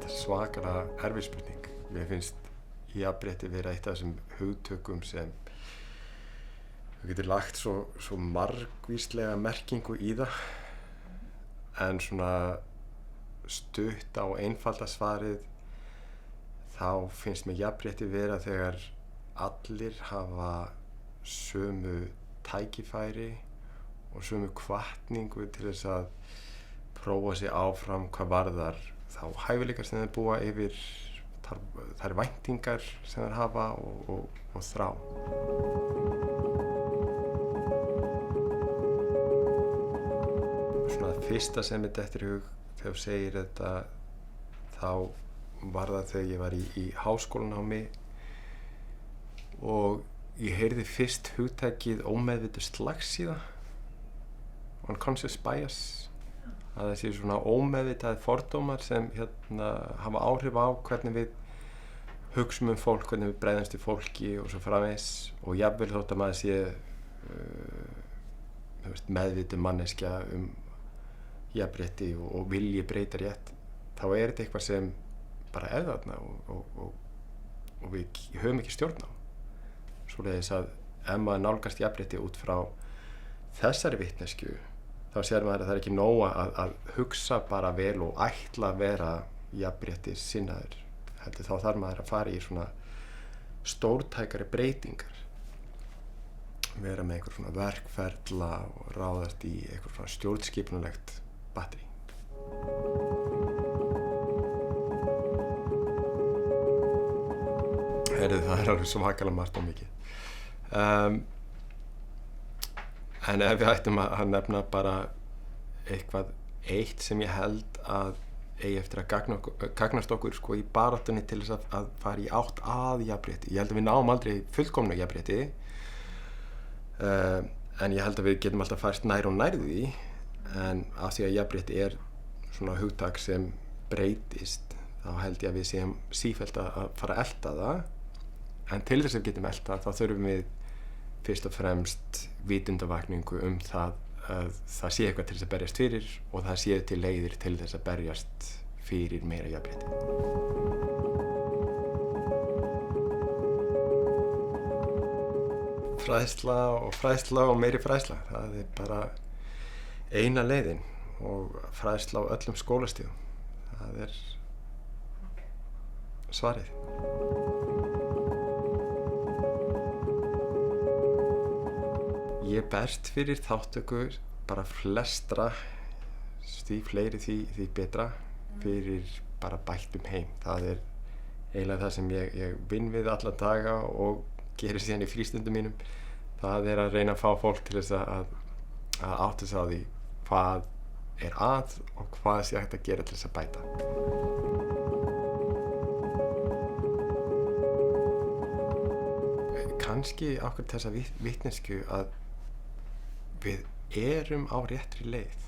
þetta er svakalega erfið spurning. Mér finnst jafnrétti vera eitt af þessum hugtökum sem þú getur lagt svo margvíslega merkingu í það, en svona stutt á einfalda svarið þá finnst mér jafnrétti vera þegar allir hafa sömu tækifæri og sömu hvatningu til þess að prófa sig áfram hvað varðar þá hæfileikar sem þeir búa yfir, þær væntingar sem þeir hafa og þrá. Svona það fyrsta sem mér dettur í hug þegar þú segir þetta, þá var það þegar ég var í háskólanámi og ég heyrði fyrst hugtakið ómeðvituð slagsíða, unconscious bias, að þessi svona ómeðvitaði fordómar sem hafa áhrif á hvernig við hugsum fólk, hvernig við bregðumst við fólki og svo framvegis, og jafnvel þótt að maður sé meðvituð manneskja jafnrétti og vilji breyta rétt, þá er þetta eitthvað sem bara er þarna og við höfum ekki stjórn á. Svoleiðis að ef maður nálgast jafnrétti út frá þessari vitneskju, þá sér maður að það er ekki nóg að hugsa bara vel og ætla að vera jafnrétti sinnaður, heldur þá þarf maður að fara í svona stórtækari breytingar, vera með einhver svona verkferla og ráðast í einhver svona stjórnskipunarlegt batteri. Það er alveg svakalega margt og mikið. En ef við ættum að nefna bara eitthvað eitt sem ég held að eigi eftir að gagnast okkur í baráttunni til þess að fara í átt að jafnrétti. Ég held að við náum aldrei fullkomnu jafnrétti, en ég held að við getum alltaf færst nær og nær því, en af því að jafnrétti er svona hugtak sem breytist, þá held ég að við séum sífellt að fara að elta það, en til þess að við getum elta þá þurfum við fyrst og fremst vitundavakningu það að það sé eitthvað til þess að berjast fyrir og það sé til leiðir til þess að berjast fyrir meira jafnrétti. Fræðsla og meiri fræðsla, það er bara eina leiðin, og fræðsla á öllum skólastigum, það er svarið. Ég berst fyrir þáttöku bara flestra, því fleiri því betra, fyrir bara bættum heim. Það er eiginlega það sem ég vinn við alla daga og gerir síðan í frístundum mínum. Það er að reyna að fá fólk til þess að átta sig á því hvað er að og hvað sé hægt að gera til þess að bæta. Kannski ákveð þessa vitneskju að við erum á réttri leið.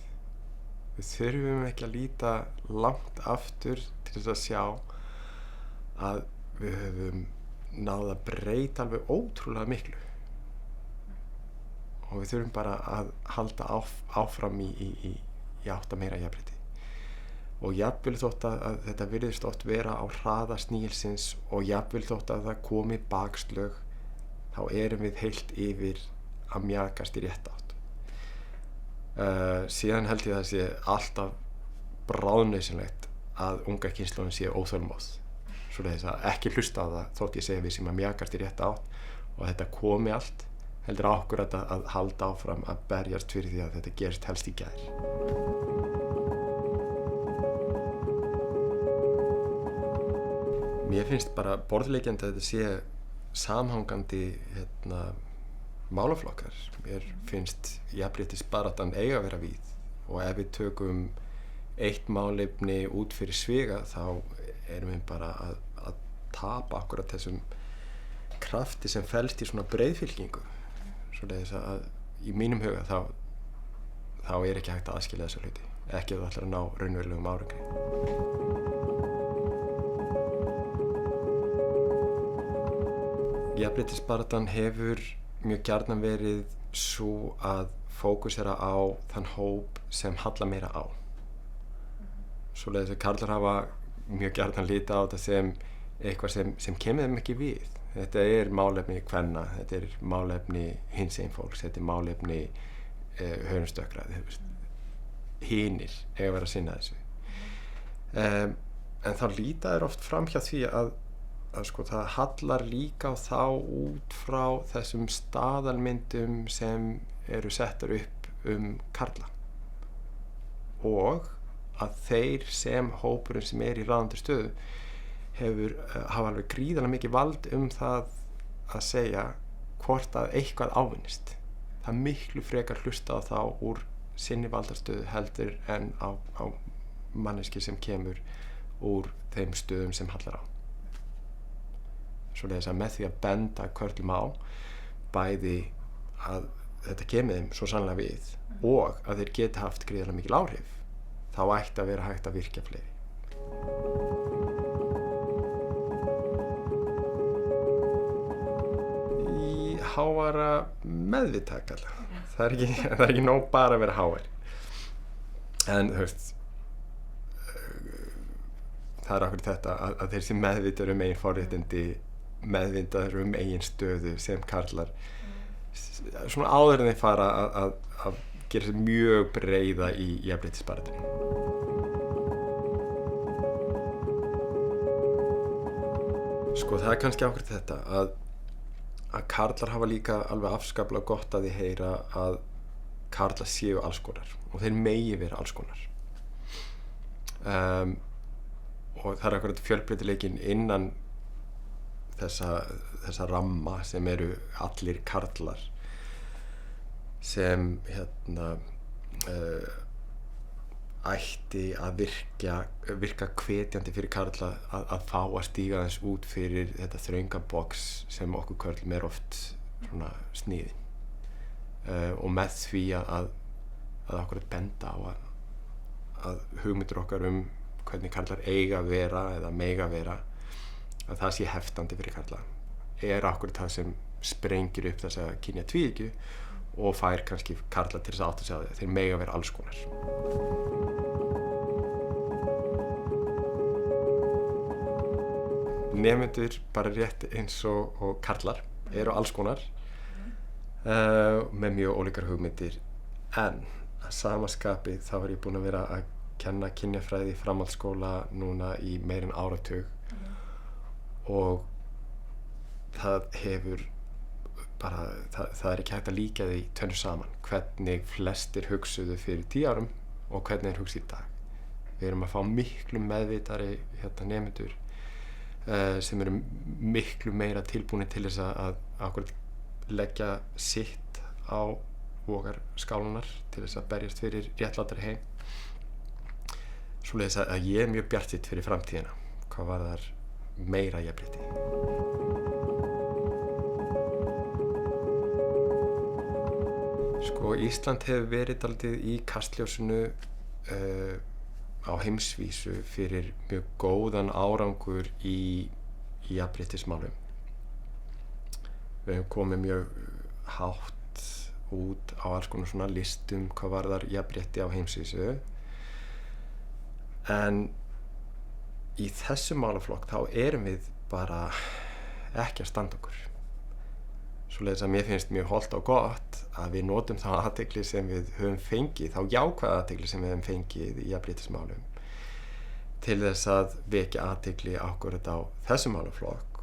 Við þurfum ekki að líta langt aftur til þess að sjá að við höfum náð að breyta alveg ótrúlega miklu. Og við þurfum bara að halda áfram í átt að meira jafnrétti. Og jafnvel þótt að þetta virðist oft vera á hraða snigilsins og jafnvel þótt að það komi bakslög, þá erum við heilt yfir að mjakast í rétt átt. Síðan held ég að það sé alltaf bráðnauðsynlegt að unga kynslóðin sé óþolinmóð. Svoleiðis að ekki hlusta á það þótt ég segi við sem að mjakast í rétt átt og þetta komi allt, heldur okkur að halda áfram að berjast fyrir því að þetta gerist helst í gær. Mér finnst bara borðleggjandi að þetta sé samhangandi málaflokkar. Mér finnst jafnréttisbaráttan eiga að vera víð, og ef við tökum eitt málefni út fyrir sviga þá erum við bara að tapa akkurat þessum krafti sem felst í svona breiðfylkingu. Svoleiðis að í mínum huga þá er ekki hægt að aðskilja þessa hluti, ekki ef þú ætlar að ná raunverulegum árangri. Jafnréttisbaráttan hefur mjög gjarnan verið svo að fókusera á þann hóp sem hallar meira á. Svoleiðis að karlar hafa mjög gjarnan líta á þetta sem eitthvað sem kemur þeim ekki við. Þetta málefni kvenna, þetta málefni hinsegin fólks, þetta málefni höfumstökkra, hinir eiga að vera að sinna þessu. En þá líta þeir oft fram hjá því að sko, það hallar líka á þá út frá þessum staðalmyndum sem eru settar upp karla, og að þeir sem hópurinn sem í ráðandi stöðu hafa alveg gríðarlega mikið vald það að segja hvort að eitthvað ávinnist. Það miklu frekar hlusta á þá úr sinni valdarstöðu heldur en á manneski sem kemur úr þeim stöðum sem hallar á. Svoleiðis að með því að benda körlum á bæði að þetta kemur þeim svo sannlega við og að þeir geta haft gríðarlega mikil áhrif, þá ætti að vera hægt að virkja fleiri. Í hávara meðvitakalla. Það er ekki nóg bara að vera hávær. En þú veist, það akkurat þetta að þeir sem meðvitaður eigin forréttindi, meðvitaður eigin stöðu sem karlar, svona áður en þeir fara að gera sér mjög breiða í jafnréttisbaráttunni. Sko það kannski ákveðið þetta að karlar hafa líka alveg afskaplega gott að því heyra að karlar séu alls konar og þeir megi vera alls konar. Og það ákveðið fjölbreytileikinn innan þessa ramma sem eru allir karlar sem ætti að virka hvetjandi fyrir karla að fá að stíga aðeins út fyrir þetta þrönga box sem okkur körlum oft svona sniðin, og með því að okkur benda á að hugmyndir okkar hvernig karlar eiga að vera eða mega vera, að það sé heftandi fyrir karla, okkur það sem sprengir upp þessa kynjatvíhyggju og fær kannski karla til þess að átta sig á því að þeir mega vera alls konar. Nemendur bara rétt eins og karlar eru alls konar, með mjög ólíkar hugmyndir, en að sama skapi þá er ég búinn að vera að kenna kynjafræði í framhaldsskóla núna í meira en áratug, og það hefur bara, það er ekki hægt að líka því tvennu saman, hvernig flestir hugsuðu fyrir 10 árum og hvernig þeir hugsa í dag. Við erum að fá miklu meðvitari nemendur sem eru miklu meira tilbúnir til þess að leggja sitt á vogarskálunar til þess að berjast fyrir réttlátari heim. Svoleiðis að ég er mjög bjartsýnn fyrir framtíðina hvað varðar meira jafnrétti. Sko, Ísland hefur verið dálítið í kastljósinu á heimsvísu fyrir mjög góðan árangur í jafnréttismálum. Við hefum komið mjög hátt út á alls konar svona listum hvað varðar jafnrétti á heimsvísu, en í þessu málaflokk þá erum við bara ekki að standa okkur. Svoleiðis að mér finnst mjög hollt og gott að við notum þá athygli sem við höfum fengið, þá jákvæða athygli sem við höfum fengið í jafnréttismálum, til þess að vekja athygli akkúrat á þessum málaflokk,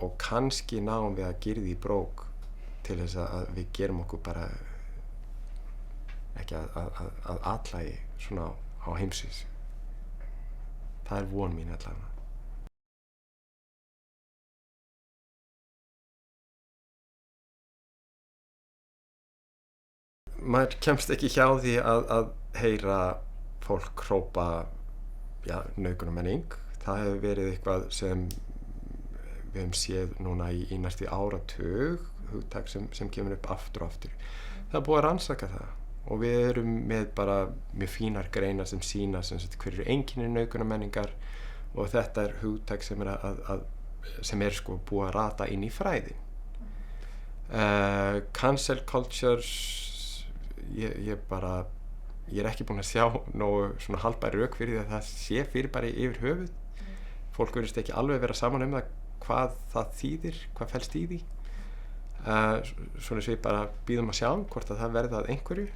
og kannski náum við að girða í brók til þess að við gerum okkur bara ekki að atlægi svona á heimsvísu. Það er von mín allavega. Maður kemst ekki hjá því að heyra fólk hrópa nauðgunarmenning. Það hefur verið eitthvað sem við höfum séð núna í næstu áratug, hugtak sem kemur upp aftur og aftur. Það er búið að rannsaka það, og við erum með bara mjög fínar greinar sem sýna hver eru einkenni nauðgunarmenningar, og þetta er hugtak sem er sko búið að rata inn í fræðin. Cancel culture, ég er ekki búinn að sjá nógu svona haldbær rök fyrir því að það sé fyrirbæri yfir höfuð. fólk virðist ekki alveg vera saman það hvað það þýðir, hvað felst í því. Svona svo ég bara bíðum að sjá hvort að það verði að einhverju.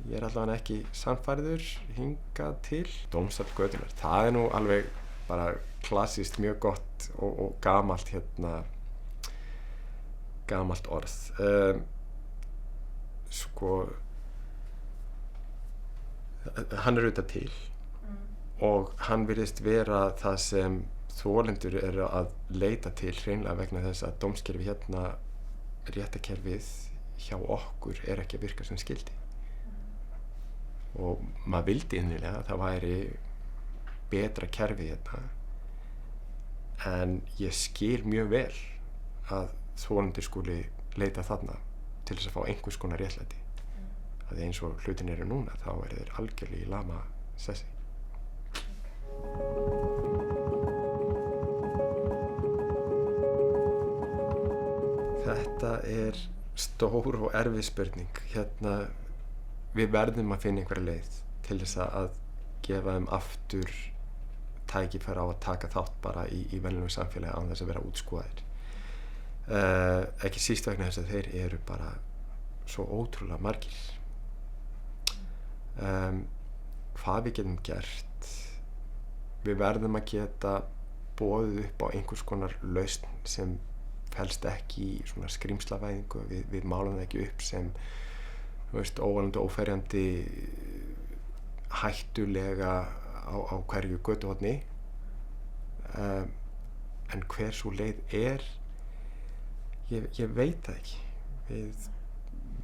Ég allavega ekki sannfærður hingað til. Dómsal götunnar, það nú alveg bara klassískt mjög gott og gamalt gamalt orð. Hann auðvitað til og hann virðist vera það sem þolendur eru að leita til hreinlega vegna þess að dómskerfi réttarkerfið hjá okkur ekki að virka sem skyldi. Og maður vildi innilega að það væri betra kerfi en ég skil mjög vel að þolendur skuli leita þarna til þess að fá einhvers konar réttlæti. Að eins og hlutin eru núna þá þeir algjörlega í lama sessi. Þetta stór og erfið spurning. Við verðum að finna einhverja leið til þess að gefa þeim aftur tækifæri á að taka þátt bara í venjulegu samfélagi án þess að vera útskúfaðir. Ekki síst vegna þess að þeir eru bara svo ótrúlega margir. Hvað við getum gert? Við verðum að geta boðið upp á einhvers konar lausn sem felst ekki í svona skrímslavæðingu. Við málum það ekki upp sem óvalandi, óferjandi, hættulega á hverju götuhorni. En hver sú leið ég veit það ekki.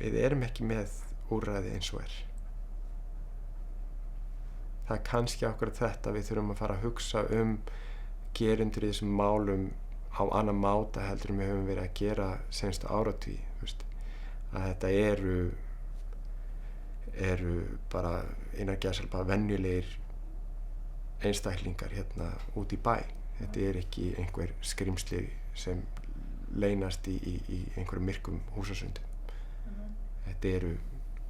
Við erum ekki með úrræði eins og Það kannski akkurat þetta við þurfum að fara að hugsa gerendur í þessum málum á annan máta heldur við höfum verið að gera seinustu áratugi. Að þetta eru bara innan gæsalappa venjulegir einstaklingar út í bæ. Þetta ekki einhver skrímsli sem leynast í einhverjum myrkum húsasundum. Þetta eru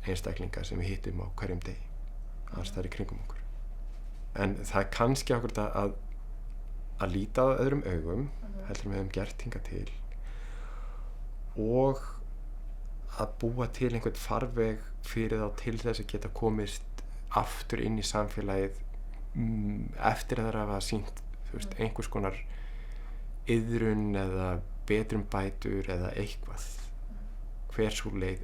einstaklingar sem við hittum á hverjum degi alls staðar í kringum okkur. En það kannski akkurat að líta á öðrum augum heldur við höfum gert hingað til og að búa til einhvern farveg fyrir þá til þess að geta komist aftur inn í samfélagið eftir að það hafa sýnt einhvers konar iðrun eða betrumbætur eða eitthvað. Hver sú leið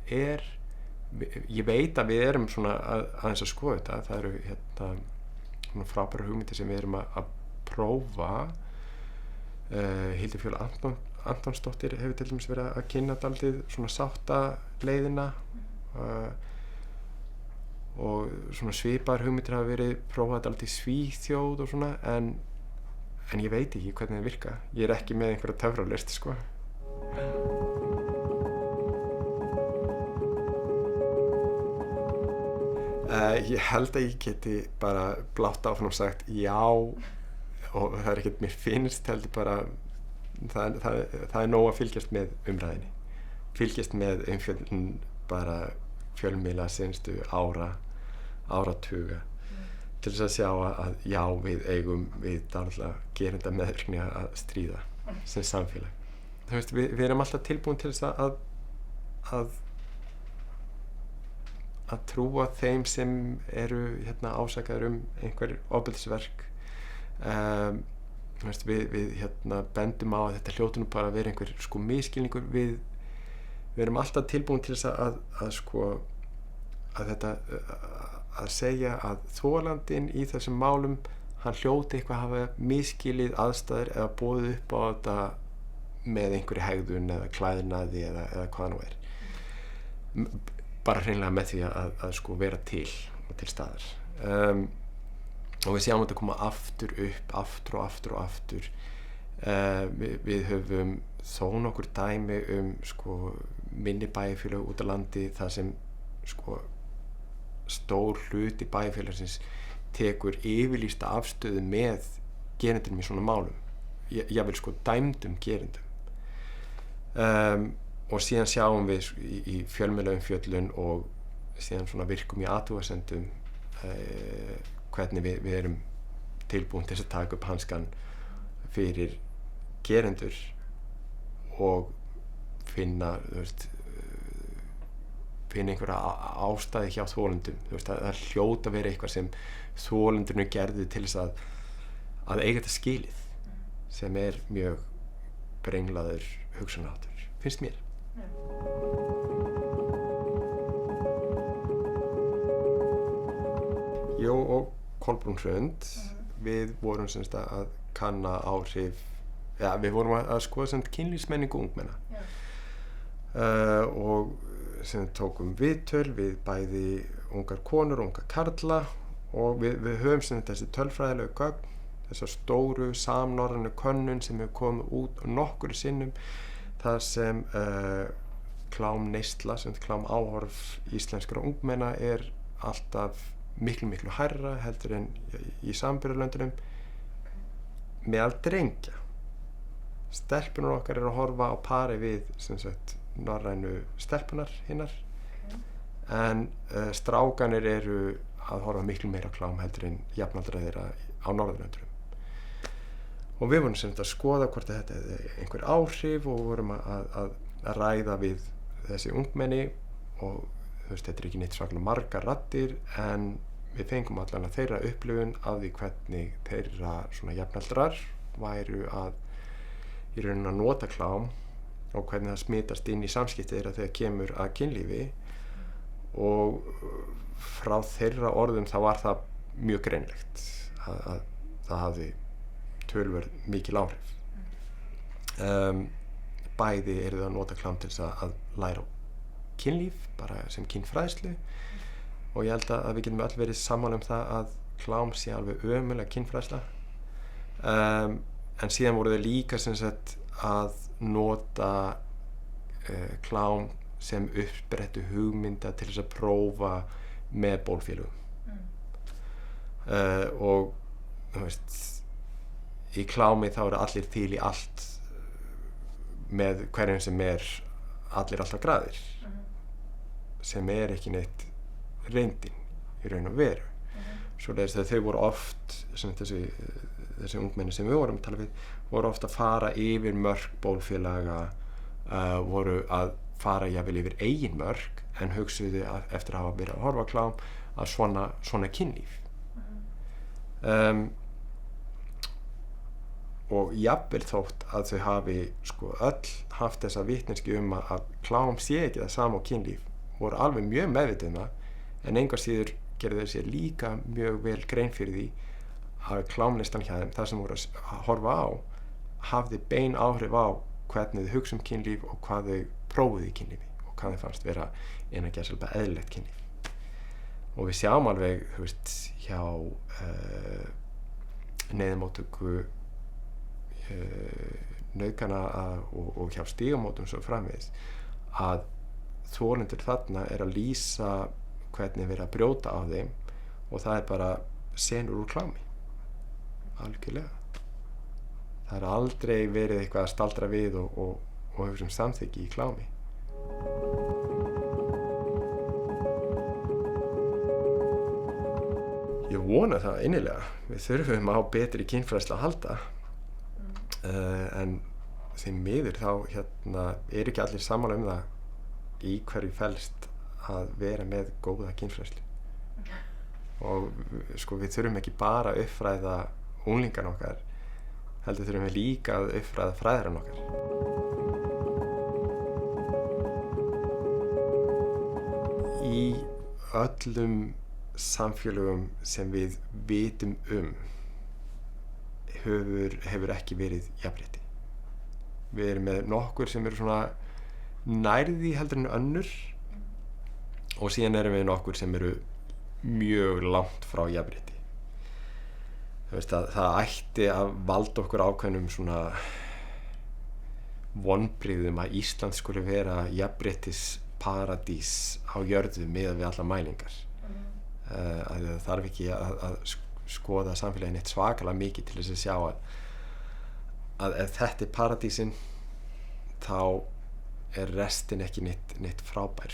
ég veit að við erum svona aðeins að skoða þetta. Það eru svona frábærar hugmyndir sem við erum að prófa. Hildur Fjóla Antonsdóttir hefur til dæmis verið að kynna dálítið svona sáttaleiðina og svona svipaðar hugmyndir hafa verið prófað dálítið í Svíþjóð og svona en ég veit ekki hvernig það virka. Ég ekki með einhverja töfralausn Ég held að ég geti bara blátt áfram sagt já og það ekkert mér finnst heldur bara það nóg að fylgjast með umræðinni, fylgjast með umfjöllun bara fjölmiðla seinustu áratuga til þess að sjá að já við eigum við dálitla gerenda meðvirkni að stríða sem samfélag. Við erum alltaf tilbúin til þess að trúa þeim sem eru ásakaðir einhver ofbeldisverk. Við bendum á að þetta hljóti nú bara að vera einhver misskilningur. Við erum alltaf tilbúin til þess að segja að þolandinn í þessum málum hann hljóti eitthvað að hafa misskilið aðstæður eða boðið upp á þetta með einhverju hegðun eða klæðnaði eða hvað nú bara hreinlega með því að vera til og til staðar. Og við sjáum þetta koma aftur upp, aftur og aftur. Við höfum þó nokkur dæmi minni bæjarfélög út á landi þar sem stór hluti bæjarfélagsins tekur yfirlýsta afstöðu með gerendum í svona málum. Jafnvel dæmdum gerendum. Og síðan sjáum við í fjölmiðlaumfjöllun og síðan svona virkum í athugasemdum hvernig við erum tilbúin til að taka upp hanskann fyrir gerendur og finna einhverja ástæði hjá þolendum. Það hljóta að vera eitthvað sem þolendurinn gerðu til þess að eiga þetta skilið, sem mjög brenglaður hugsunarháttur, finnst mér. Jó og Kolbrún Hrund, við vorum semst að kanna áhrif, við vorum að skoða semst kynlífsmenningu ungmenna. Og sem tókum viðtöl við bæði ungar konur og ungar karla og við höfum sem þessi tölfræðilegu gögn, þessar stóru samnorrænu könnun sem hefur komið út nokkru sinnum þar sem klámneysla, sem klámáhorf íslenskra ungmenna alltaf miklu hærra heldur en í samanburðarlöndunum meðal drengja. Stelpunar okkar að horfa á pari við sem sagt norrænu stelpunar hinnar, en strákanir að horfa miklu meira á klám heldur en jafnaldra þeirra á Norðurlöndunum. Og við vorum sem sagt að skoða hvort þetta hefði einhver áhrif og vorum að ræða við þessi ungmenni og þetta ekki neitt svaklega margar raddir, en við fengum allan að þeirra upplifun af því hvernig þeirra svona jafnaldrar væru í rauninni að nota klám og hvernig það smitast inn í samskipti þeirra þegar kemur að kynlífi, og frá þeirra orðum þá var það mjög greinlegt að það hafði tölverð mikil áhrif. Bæði þau að nota klám til þess að læra á kynlíf, bara sem kynfræðslu, og ég held að við getum öll verið sammála það að klám sé alveg ömurleg kynfræðsla, en síðan voru þau líka sem sagt að nota klám sem uppsprettu hugmynda til þess að prófa með bólfélögum. Og þú veist, í klámi þá allir til í allt með hverjum sem allir alltaf graðir, sem ekki neitt reyndin í raun og veru. Svoleiðis að þau voru oft, þessi ungmenni sem við vorum að tala við, voru oft að fara yfir mörk bólfélaga, voru að fara jafnvel yfir eigin mörk, en hugsuðu eftir að hafa verið að horfa á klám að svona kynlíf. Og jafnvel þótt að þau hafi öll haft þessa vitneskju að klám sé ekki það sama á kynlíf, voru alveg mjög meðvituð það, en engu að síður gerðu þau sér líka mjög vel grein fyrir því að klámneyslan hjá þeim, það sem voru að horfa á, hafði bein áhrif á hvernig þau hugsa um kynlíf og hvað þau prófuðu í kynlífi og hvað þau fannst vera innan gæsalöpa eðlilegt kynlíf. Og við sjáum alveg, hjá neyðarmóttöku nauðgana og hjá stígamótum svo framvegis, að þolendur þarna að lýsa hvernig verið að brjóta á þeim, og það bara senur úr klámi, algjörlega. Það aldrei verið eitthvað að staldra við og hugsa um samþykki í klámi. Ég vona það innilega. Við þurfum á betri kynfræðslu að halda, en því miður þá ekki allir sammála um það í hverju felst að vera með góða kynfræðslu. Og við þurfum ekki bara að uppfræða unglingarna okkar, heldur þurfum við líka að uppfræða fræðarana okkar. Í öllum samfélögum sem við vitum hefur ekki verið jafnrétti. Við erum með nokkur sem svona nærði heldur en önnur, og síðan erum við nokkur sem mjög langt frá jafnrétti. Það ætti að valda okkur ákveðnum svona vonbrigðum að Ísland skuli vera jafnréttisparadís á jörðu miðað við allar mælingar. Það þarf ekki að skoða samfélagið neitt svakalega mikið til þess að sjá að ef þetta paradísin, þá restin ekki neitt frábær.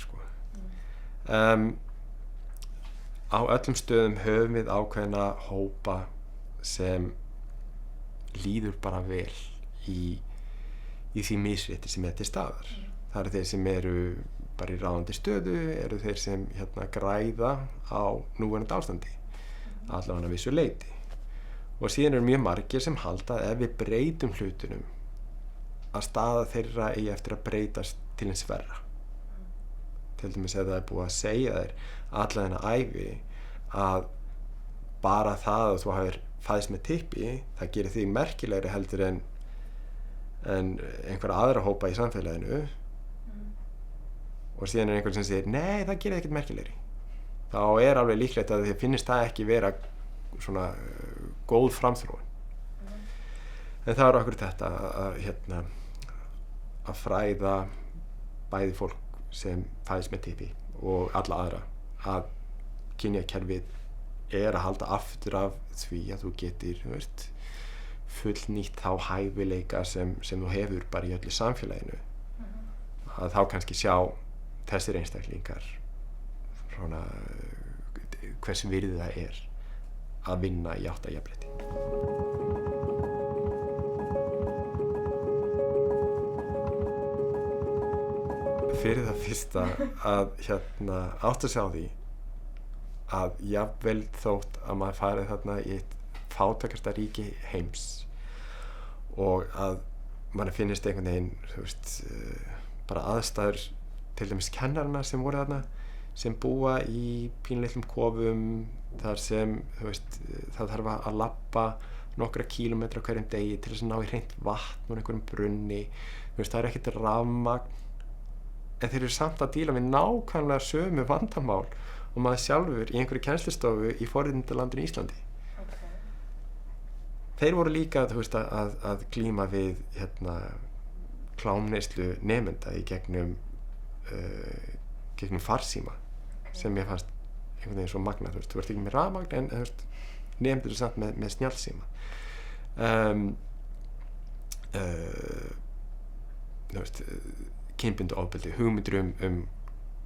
Á öllum stöðum höfum við ákveðna hópa sem líður bara vel í því misrétti sem til staðar. Það eru þeir sem eru bara í ráðandi stöðu, eru þeir sem græða á núverandi ástandi, allavega að vissu leyti. Og síðan eru mjög margir sem halda að ef við breytum hlutunum að staða þeirra eigi eftir að breytast til hins verra. Til dæmis ef það er búið að segja þér alla þennan ævi að bara það að þú hafir fæðst með typpi, það gerir þig merkilegri heldur en einhverja aðra hópa í samfélaginu, og síðan er einhver sem segir nei, það gerir ekkert merkilegri, þá er alveg líklegt að þið finnist það ekki vera svona góð framþróun. En það er okkur þetta að fræða bæði fólk sem fæðist með typpi og alla aðra að kynjakerfið er að halda aftur af því að þú getur fullnýtt þá hæfileika sem þú hefur bara í öllu samfélaginu. Að þá kannski sjá þessir einstaklingar svona hvers virði það er að vinna í átt að jafnrétti. Fyrir það fyrsta að átt að sjá því að jafnvel þótt að maður farið þarna í eitt fátækasta ríki heims og að mann finnist einhvern veginn bara aðstæður til dæmis kennarana sem voru þarna, sem búa í pínlitlum kofum þar sem það þarf að labba nokkra kílómetra á hverjum degi til þess að ná í hreint vatn úr einhverjum brunni. Það er ekkert rafmagn, en þeir eru samt að díla við nákvæmlega sömu vandamál og maður sjálfur í einhverju kennslustofu í forréttindalandinu Íslandi. Þeir voru líka að glíma við klámneyslu nemenda í gegnum farsíma, sem ég fannst einhvern veginn svo magnað. Þú ert ekki með rafmagn en nemendur eru samt með snjallsíma. Kynbundið ofbeldi, hugmyndir um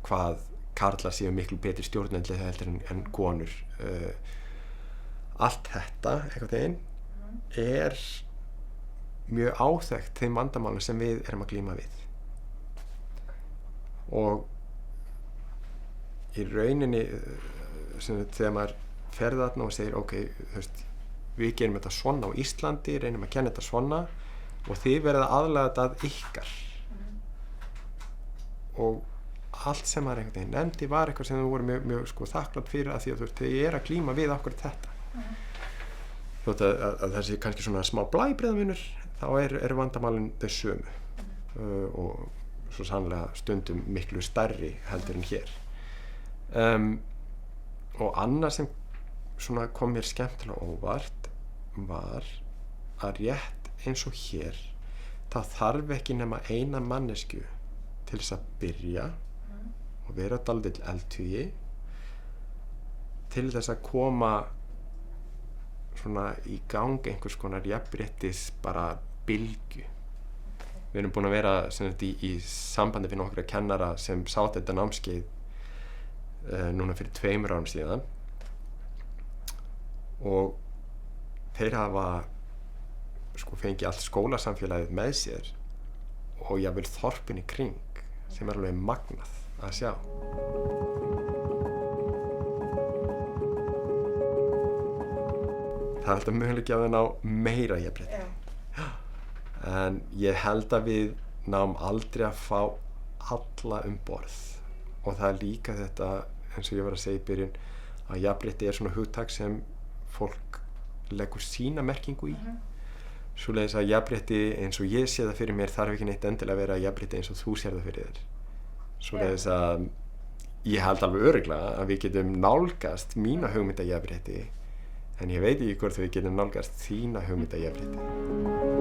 hvað karlar séu miklu betri stjórnendur heldur en konur. Allt þetta einhvern veginn er mjög áþekkt þeim vandamálum sem við erum að glíma við. Og í rauninni þegar maður fer þarna og segir ok, við gerum þetta svona á Íslandi, reynum að kenna þetta svona og þið verða aðlaga þetta að ykkar. Og allt sem maður einhvern veginn nefndi var eitthvað sem þau voru mjög þakklátt fyrir, að því að þau eru að glíma við okkur þetta. Þótt að það sé kannski svona smá blæbrigðamunur, þá eru vandamálin þau sömu og svo sannlega stundum miklu stærri heldur en hér. Og annað sem svona kom mér skemmtilega óvart var að rétt eins og hér, það þarf ekki nema eina manneskju til þess að byrja og vera dálítill eldhugi til þess að koma svona í gang einhvers konar jafnréttis bara bylgju. Við erum búin að vera í sambandi við nokkra kennara sem sátt þetta námskeið núna fyrir 2 árum síðan, og þeir hafa fengið allt skólasamfélagið með sér og jafnvel þorpin í kring, sem er alveg magnað að sjá. Það er alltaf möguleiki að ná meira jafnrétti. En ég held að við náum aldrei að fá alla borð, og það er líka þetta, eins og ég var að segja í byrjun, að jafnrétti er svona hugtak sem fólk leggur sína merkingu í. Svoleiðis að jafnrétti eins og ég sé það fyrir mér þarf ekki neitt endilega að vera jafnrétti eins og þú sér það fyrir þér. Svoleiðis að ég held alveg örugglega að við getum nálgast mína hugmynda jafnrétti, en ég veit ekki hvort við getum nálgast þína hugmynda jafnrétti.